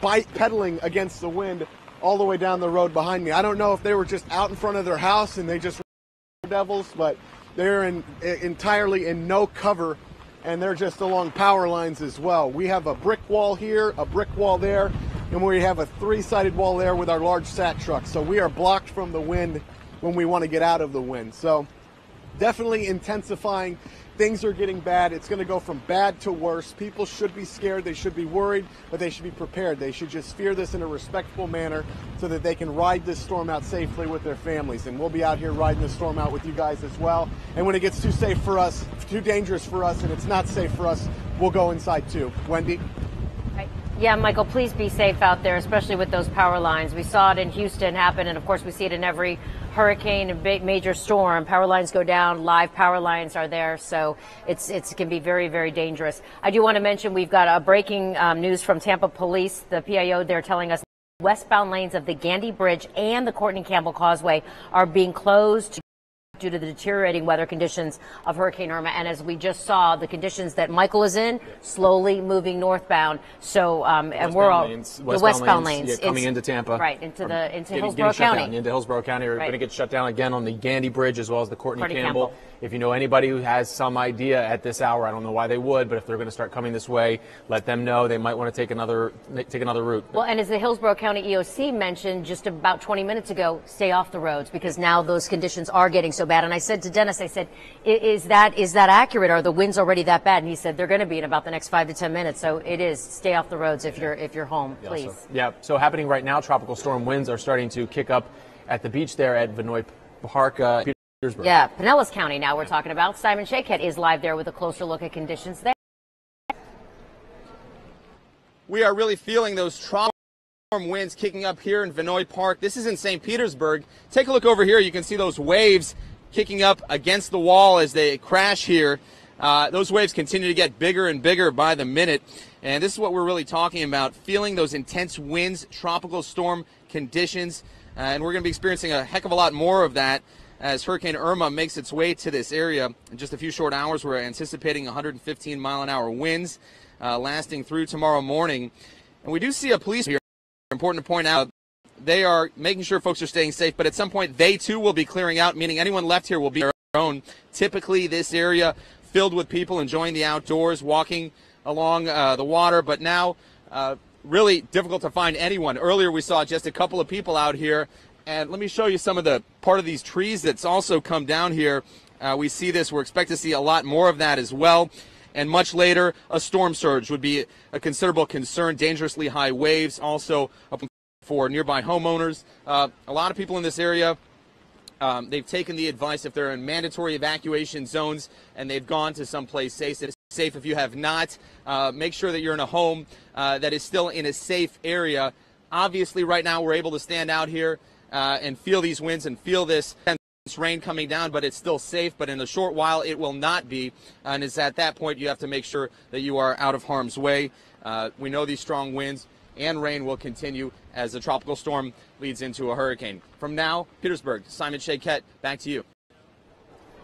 [SPEAKER 18] pedaling against the wind all the way down the road behind me. I don't know if they were just out in front of their house and they just were devils, but they're entirely in no cover, and they're just along power lines as well. We have a brick wall here, a brick wall there, and we have a 3-sided wall there with our large SAT truck. So we are blocked from the wind when we want to get out of the wind. So definitely intensifying things are getting bad. It's going to go from bad to worse. People should be scared. They should be worried, but they should be prepared. They should just fear this in a respectful manner so that they can ride this storm out safely with their families. And we'll be out here riding the storm out with you guys as well. And when it gets too safe for us, too dangerous for us, and it's not safe for us, we'll go inside too. Wendy?
[SPEAKER 2] Yeah, Michael, please be safe out there, especially with those power lines. We saw it in Houston happen, and of course we see it in every hurricane and major storm. Power lines go down, live power lines are there, so it can be very, very dangerous. I do want to mention we've got a breaking news from Tampa Police. The PIO, they're telling us westbound lanes of the Gandy Bridge and the Courtney Campbell Causeway are being closed due to the deteriorating weather conditions of Hurricane Irma. And as we just saw, the conditions that Michael is in, slowly moving northbound. So, and we're all the westbound lanes.
[SPEAKER 3] Yeah, coming into Tampa.
[SPEAKER 2] Right, into Hillsborough County.
[SPEAKER 3] Into Hillsborough County. We're going to get shut down again on the Gandy Bridge as well as the Courtney
[SPEAKER 2] Campbell.
[SPEAKER 3] If you know anybody who has some idea at this hour, I don't know why they would, but if they're going to start coming this way, let them know. They might want to take another route.
[SPEAKER 2] Well, and as the Hillsborough County EOC mentioned just about 20 minutes ago, stay off the roads because now those conditions are getting so bad. And I said to Dennis, I said, is that accurate? Are the winds already that bad? And he said they're going to be in about the next 5 to 10 minutes. So it is. Stay off the roads if you're home, please.
[SPEAKER 3] So happening right now, tropical storm winds are starting to kick up at the beach there at Vinoy Park. Petersburg.
[SPEAKER 2] Yeah, Pinellas County now we're talking about. Simon Shakehead is live there with a closer look at conditions there.
[SPEAKER 19] We are really feeling those tropical storm winds kicking up here in Vinoy Park. This is in St. Petersburg. Take a look over here. You can see those waves kicking up against the wall as they crash here. Those waves continue to get bigger and bigger by the minute. And this is what we're really talking about, feeling those intense winds, tropical storm conditions. And we're going to be experiencing a heck of a lot more of that as Hurricane Irma makes its way to this area. In just a few short hours, we're anticipating 115 mile-an-hour winds lasting through tomorrow morning. And we do see a police here. Important to point out, they are making sure folks are staying safe, but at some point they too will be clearing out, meaning anyone left here will be their own. Typically this area filled with people enjoying the outdoors, walking along the water, but now really difficult to find anyone. Earlier we saw just a couple of people out here. And let me show you some of the part of these trees that's also come down here. We see this. We're expecting to see a lot more of that as well. And much later, a storm surge would be a considerable concern. Dangerously high waves also up for nearby homeowners. A lot of people in this area, they've taken the advice if they're in mandatory evacuation zones and they've gone to someplace safe. If you have not, make sure that you're in a home that is still in a safe area. Obviously, right now, we're able to stand out here and feel these winds and feel this rain coming down, but it's still safe. But in a short while, it will not be. And it's at that point you have to make sure that you are out of harm's way. We know these strong winds and rain will continue as the tropical storm leads into a hurricane. From now, Petersburg, Simon Shakehead, back to you.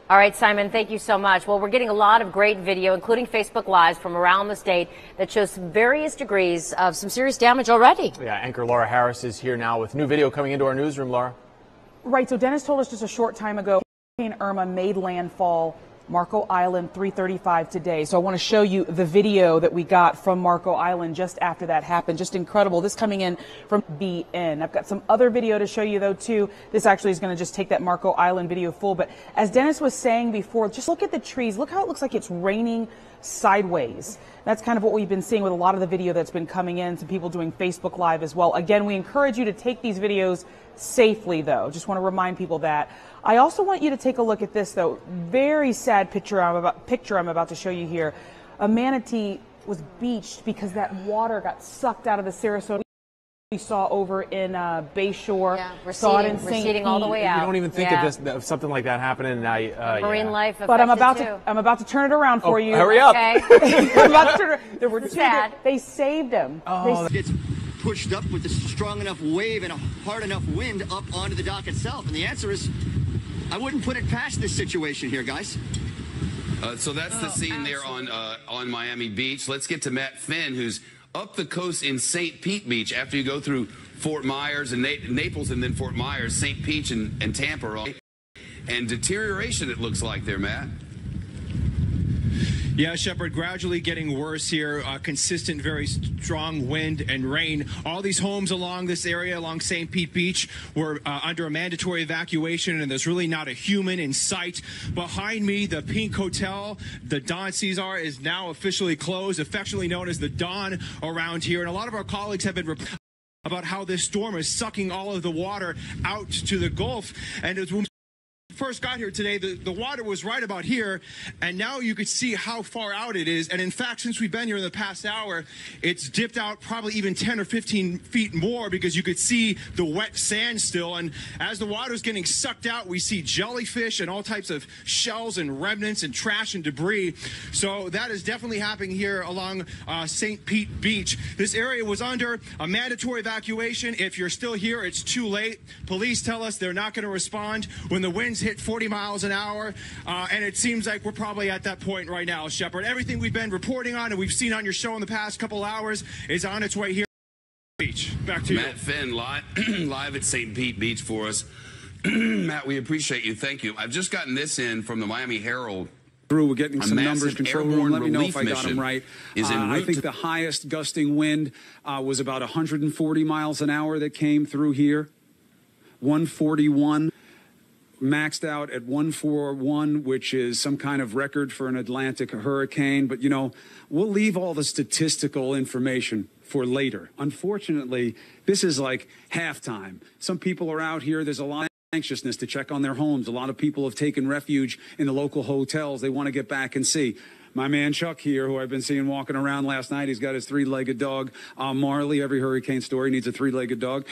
[SPEAKER 2] All right, Simon, thank you so much. Well, we're getting a lot of great video, including Facebook Lives from around the state that shows some various degrees of some serious damage already.
[SPEAKER 3] Yeah, anchor Laura Harris is here now with new video coming into our newsroom. Laura.
[SPEAKER 20] Right, so Dennis told us just a short time ago, Hurricane Irma made landfall Marco Island 3:35 today. So I want to show you the video that we got from Marco Island just after that happened. Just incredible. This coming in from BN. I've got some other video to show you though too. This actually is going to just take that Marco Island video full. But as Dennis was saying before, just look at the trees. Look how it looks like it's raining sideways. That's kind of what we've been seeing with a lot of the video that's been coming in. Some people doing Facebook Live as well. Again, we encourage you to take these videos safely though. Just want to remind people that. I also want you to take a look at this though. Very sad picture I'm about to show you here. A manatee was beached because that water got sucked out of the Sarasota. We saw over in Bayshore.
[SPEAKER 2] Yeah,
[SPEAKER 20] saw it in St. Pete.
[SPEAKER 2] all the way out.
[SPEAKER 3] You don't even think of something like that happening.
[SPEAKER 2] Marine life
[SPEAKER 20] But I'm
[SPEAKER 2] affected
[SPEAKER 20] about to turn it around for you.
[SPEAKER 3] Hurry up.
[SPEAKER 2] Okay.
[SPEAKER 20] I'm about to turn it. There were two.
[SPEAKER 2] Sad.
[SPEAKER 20] They saved him.
[SPEAKER 21] It's pushed up with a strong enough wave and a hard enough wind up onto the dock itself. And the answer is, I wouldn't put it past this situation here, guys.
[SPEAKER 22] So that's the scene there on Miami Beach. Let's get to Matt Finn, who's up the coast in St. Pete Beach. After you go through Fort Myers and Naples and then Fort Myers, St. Pete and Tampa are all. And deterioration, it looks like there, Matt.
[SPEAKER 4] Yeah, Shepard, gradually getting worse here. Consistent, very strong wind and rain. All these homes along this area, along St. Pete Beach, were under a mandatory evacuation, and there's really not a human in sight. Behind me, the Pink Hotel, the Don Cesar, is now officially closed, affectionately known as the Don around here. And a lot of our colleagues have been about how this storm is sucking all of the water out to the Gulf. And as we first got here today, the water was right about here, and now you could see how far out it is. And in fact, since we've been here in the past hour, it's dipped out probably even 10 or 15 feet more, because you could see the wet sand still. And as the water's getting sucked out, we see jellyfish and all types of shells and remnants and trash and debris. So that is definitely happening here along St. Pete Beach. This area was under a mandatory evacuation. If you're still here, it's too late. Police tell us they're not going to respond when the winds hit 40 miles an hour, and it seems like we're probably at that point right now, Shepard. Everything we've been reporting on and we've seen on your show in the past couple hours is on its way here. Beach. Back to you.
[SPEAKER 22] Matt Finn, live at St. Pete Beach for us. Matt, we appreciate you. Thank you. I've just gotten this in from the Miami Herald.
[SPEAKER 5] We're getting some numbers. Control room, let me know if I got them right. I think the highest gusting wind was about 140 miles an hour that came through here. 141. Maxed out at 141, which is some kind of record for an Atlantic hurricane. But, you know, we'll leave all the statistical information for later. Unfortunately, this is like halftime. Some people are out here. There's a lot of anxiousness to check on their homes. A lot of people have taken refuge in the local hotels. They want to get back and see. My man Chuck here, who I've been seeing walking around last night, he's got his three-legged dog, Marley. Every hurricane story needs a three-legged dog.